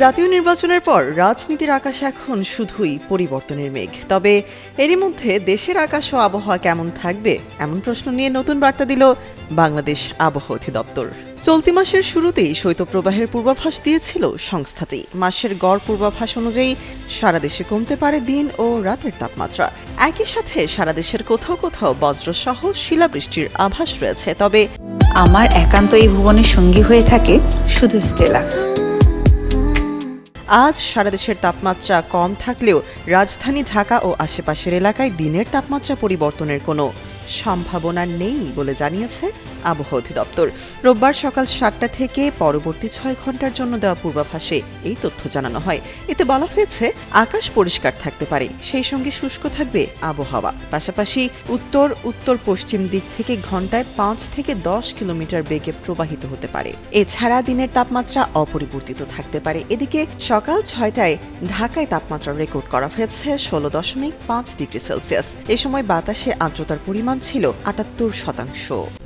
জাতীয় নির্বাচনের পর রাজনীতির আকাশ এখন শুধুই পরিবর্তনের মেঘ। তবে এরই মধ্যে দেশের আকাশ ও আবহাওয়া কেমন থাকবে এমন প্রশ্ন নিয়ে নতুন বার্তা দিল বাংলাদেশ আবহাওয়া অধিদপ্তর। চলতি মাসের শুরুতেই শৈত্যপ্রবাহের পূর্বাভাস দিয়েছিল সংস্থাটি। মাসের গড় পূর্বাভাস অনুযায়ী সারা দেশে কমতে পারে দিন ও রাতের তাপমাত্রা। একই সাথে সারা দেশের কোথাও কোথাও বজ্রসহ শিলাবৃষ্টির আভাস রয়েছে। তবে আমার একান্ত এই ভুবনের সঙ্গী হয়ে থাকে শুধু স্টেলা। আজ সারা দেশের তাপমাত্রা কম থাকলেও রাজধানী ঢাকা ও আশেপাশের এলাকায় দিনের তাপমাত্রা পরিবর্তনের কোনো সম্ভাবনা নেই বলে জানিয়েছে আবহাওয়া অধিদপ্তর। রোববার সকাল ৭টা থেকে পরবর্তী ৬ ঘন্টার জন্য দেওয়া পূর্বাভাসে এই তথ্য জানানো হয়। এতে বলা হয়েছে আকাশ পরিষ্কার থাকতে পারে, সেই সঙ্গে শুষ্ক থাকবে আবহাওয়া। পাশাপাশি উত্তর উত্তর পশ্চিম দিক থেকে ঘন্টায় ৫ থেকে ১০ কিলোমিটার বেগে প্রবাহিত হতে পারে। এছাড়া দিনের তাপমাত্রা অপরিবর্তিত থাকতে পারে। এদিকে সকাল ৬টায় ঢাকায় তাপমাত্রা রেকর্ড করা হয়েছে ১৬.৫ ডিগ্রি সেলসিয়াস। এ সময় বাতাসে আর্দ্রতার পরিমাণ ছিল ৭৮%।